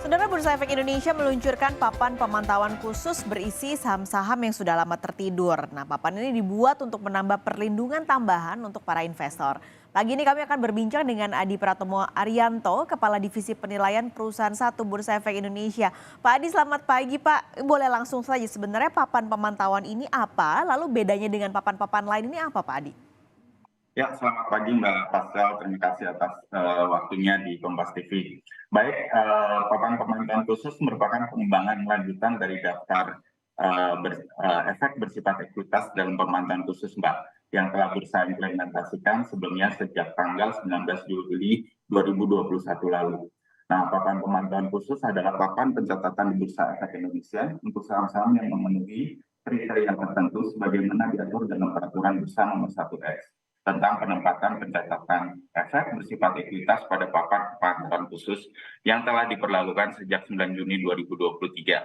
Saudara Bursa Efek Indonesia meluncurkan papan pemantauan khusus berisi saham-saham yang sudah lama tertidur. Nah, papan ini dibuat untuk menambah perlindungan tambahan untuk para investor. Pagi ini kami akan berbincang dengan Adi Pratomo Arianto, Kepala Divisi Penilaian Perusahaan Satu Bursa Efek Indonesia. Pak Adi, selamat pagi Pak. Boleh langsung saja, sebenarnya papan pemantauan ini apa? Lalu bedanya dengan papan-papan lain ini apa Pak Adi? Ya, selamat pagi Mbak Pascal. Terima kasih atas waktunya di Kompas TV. Baik, papan pemantauan khusus merupakan pengembangan lanjutan dari daftar efek bersifat ekuitas dalam pemantauan khusus Mbak, yang telah Bursa implementasikan sebelumnya sejak tanggal 19 Juli 2021 lalu. Nah, papan pemantauan khusus adalah papan pencatatan di Bursa Efek Indonesia untuk saham-saham yang memenuhi kriteria tertentu sebagaimana diatur dalam Peraturan Bursa Nomor 1X tentang penempatan pencatatan efek bersifat ekuitas pada papan pemantauan khusus yang telah diperlakukan sejak 9 Juni 2023.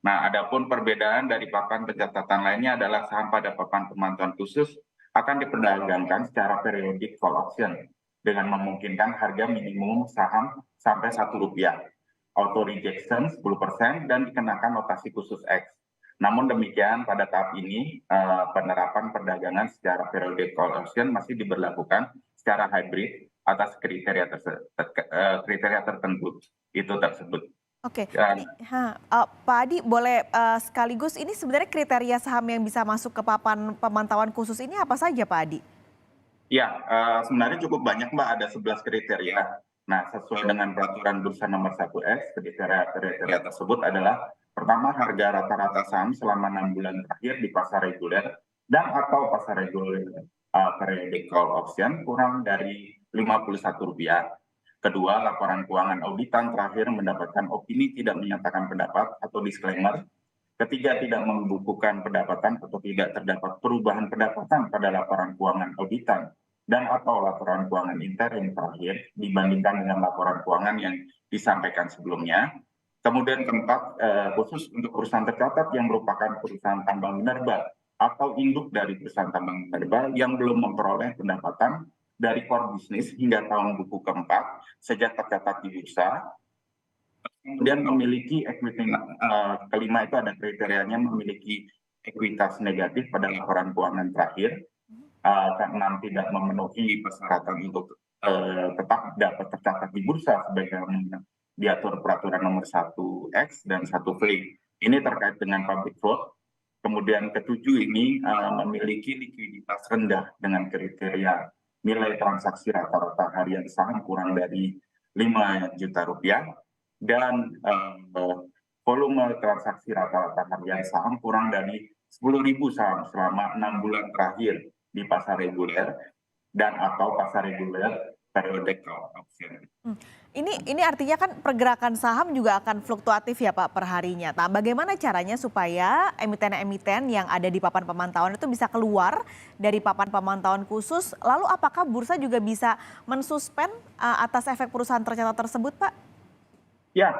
Nah, adapun perbedaan dari papan pencatatan lainnya adalah saham pada papan pemantauan khusus akan diperdagangkan secara periodik call option dengan memungkinkan harga minimum saham sampai Rp1, auto rejection 10%, dan dikenakan notasi khusus X. Namun demikian, pada tahap ini penerapan perdagangan secara periodic call option masih diberlakukan secara hybrid atas kriteria tertentu itu tersebut. Oke, Dan Pak Adi boleh sekaligus ini sebenarnya kriteria saham yang bisa masuk ke papan pemantauan khusus ini apa saja Pak Adi? ya, sebenarnya cukup banyak Mbak, ada 11 kriteria. Nah, sesuai dengan peraturan Bursa Nomor 1X, kriteria tersebut adalah pertama, harga rata-rata saham selama 6 bulan terakhir di pasar reguler dan atau pasar reguler periodic call option kurang dari Rp51. Kedua, laporan keuangan auditan terakhir mendapatkan opini tidak menyatakan pendapat atau disclaimer. Ketiga, tidak membukukan pendapatan atau tidak terdapat perubahan pendapatan pada laporan keuangan auditan dan atau laporan keuangan interim terakhir dibandingkan dengan laporan keuangan yang disampaikan sebelumnya. Kemudian keempat, khusus untuk perusahaan tercatat yang merupakan perusahaan tambang minerba atau induk dari perusahaan tambang minerba yang belum memperoleh pendapatan dari core bisnis hingga tahun buku keempat sejak tercatat di bursa. Kemudian memiliki equity, kelima itu ada kriterianya memiliki ekuitas negatif pada laporan keuangan terakhir, karena tidak memenuhi persyaratan untuk tetap dapat tercatat di bursa sebagaimana diatur peraturan nomor 1X dan 1V. Ini terkait dengan public float. Kemudian ketujuh ini memiliki likuiditas rendah dengan kriteria nilai transaksi rata-rata harian saham kurang dari Rp5 juta dan volume transaksi rata-rata harian saham kurang dari 10.000 saham selama 6 bulan terakhir di pasar reguler dan atau pasar reguler periodic call option. Ini artinya kan pergerakan saham juga akan fluktuatif ya Pak per harinya. Nah, bagaimana caranya supaya emiten-emiten yang ada di papan pemantauan itu bisa keluar dari papan pemantauan khusus? Lalu apakah bursa juga bisa mensuspend atas efek perusahaan tercatat tersebut Pak? Ya,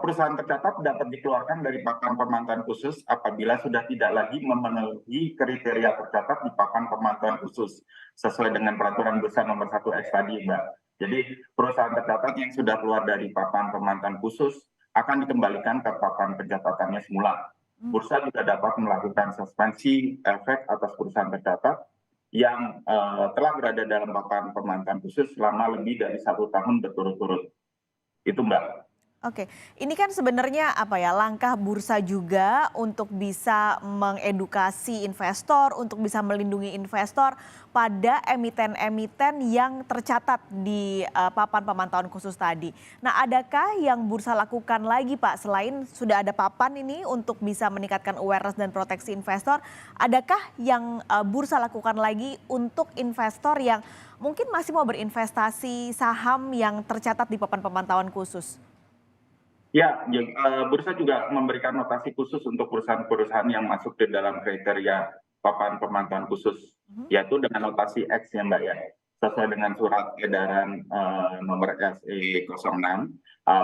perusahaan tercatat dapat dikeluarkan dari papan pemantauan khusus apabila sudah tidak lagi memenuhi kriteria tercatat di papan pemantauan khusus sesuai dengan peraturan Bursa Nomor 1X tadi, Mbak. Jadi perusahaan tercatat yang sudah keluar dari papan pemantauan khusus akan dikembalikan ke papan pencatatannya semula. Bursa juga dapat melakukan suspensi efek atas perusahaan tercatat yang telah berada dalam papan pemantauan khusus selama lebih dari 1 tahun berturut-turut. Itu Mbak. Oke, ini kan sebenarnya apa ya, langkah bursa juga untuk bisa mengedukasi investor, untuk bisa melindungi investor pada emiten-emiten yang tercatat di papan pemantauan khusus tadi. Nah, adakah yang bursa lakukan lagi Pak, selain sudah ada papan ini untuk bisa meningkatkan awareness dan proteksi investor, adakah yang bursa lakukan lagi untuk investor yang mungkin masih mau berinvestasi saham yang tercatat di papan pemantauan khusus? Ya, bursa juga memberikan notasi khusus untuk perusahaan-perusahaan yang masuk di dalam kriteria papan pemantauan khusus, yaitu dengan notasi X ya Mbak ya, sesuai dengan surat edaran nomor SE 06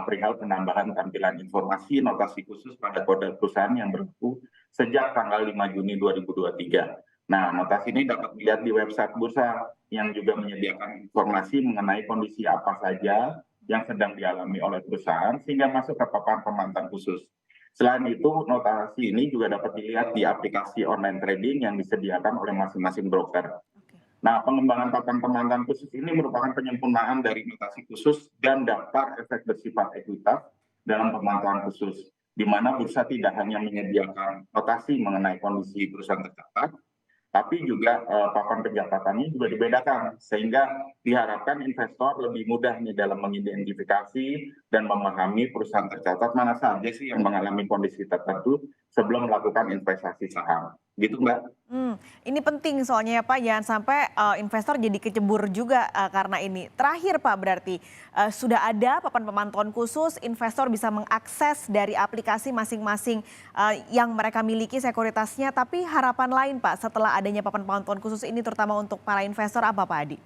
perihal penambahan tampilan informasi notasi khusus pada kode perusahaan yang berlaku sejak tanggal 5 Juni 2023. Nah, notasi ini dapat dilihat di website bursa yang juga menyediakan informasi mengenai kondisi apa saja yang sedang dialami oleh perusahaan sehingga masuk ke papan pemantauan khusus. Selain itu, notasi ini juga dapat dilihat di aplikasi online trading yang disediakan oleh masing-masing broker. Nah, pengembangan papan pemantauan khusus ini merupakan penyempurnaan dari notasi khusus dan daftar efek bersifat ekuitas dalam pemantauan khusus, di mana bursa tidak hanya menyediakan notasi mengenai kondisi perusahaan tercatat, tapi juga papan pencatatannya juga dibedakan sehingga diharapkan investor lebih mudah nih dalam mengidentifikasi dan memahami perusahaan tercatat mana saja sih yang mengalami kondisi tertentu sebelum melakukan investasi saham. Gitu, Mbak. Ini penting soalnya ya Pak, jangan sampai investor jadi kecebur juga karena ini. Terakhir Pak, berarti sudah ada papan pemantauan khusus, investor bisa mengakses dari aplikasi masing-masing yang mereka miliki sekuritasnya. Tapi harapan lain Pak setelah adanya papan pemantauan khusus ini terutama untuk para investor apa Pak Adi?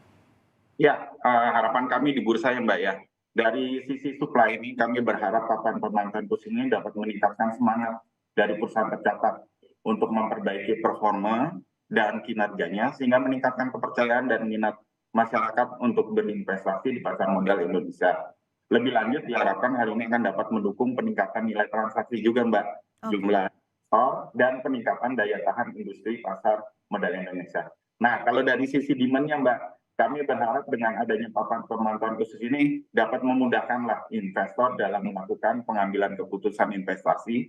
Ya, harapan kami di bursa ya Mbak ya. Dari sisi supply ini kami berharap papan pemantauan khusus ini dapat meningkatkan semangat dari perusahaan tercatat untuk memperbaiki performa dan kinerjanya sehingga meningkatkan kepercayaan dan minat masyarakat untuk berinvestasi di pasar modal Indonesia. Lebih lanjut diharapkan hal ini akan dapat mendukung peningkatan nilai transaksi juga Mbak, Oke. jumlah investor dan peningkatan daya tahan industri pasar modal Indonesia. Nah, kalau dari sisi demand-nya Mbak, kami berharap dengan adanya papan pemantauan khusus ini dapat memudahkanlah investor dalam melakukan pengambilan keputusan investasi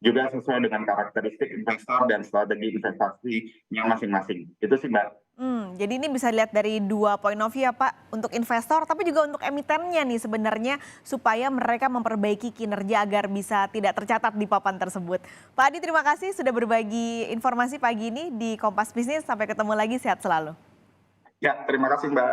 juga sesuai dengan karakteristik investor dan strategi investasinya masing-masing. Itu sih Mbak. Jadi ini bisa dilihat dari dua point of view ya Pak, untuk investor tapi juga untuk emitennya nih sebenarnya supaya mereka memperbaiki kinerja agar bisa tidak tercatat di papan tersebut. Pak Adi terima kasih sudah berbagi informasi pagi ini di Kompas Bisnis. Sampai ketemu lagi, sehat selalu. Ya, terima kasih Mbak.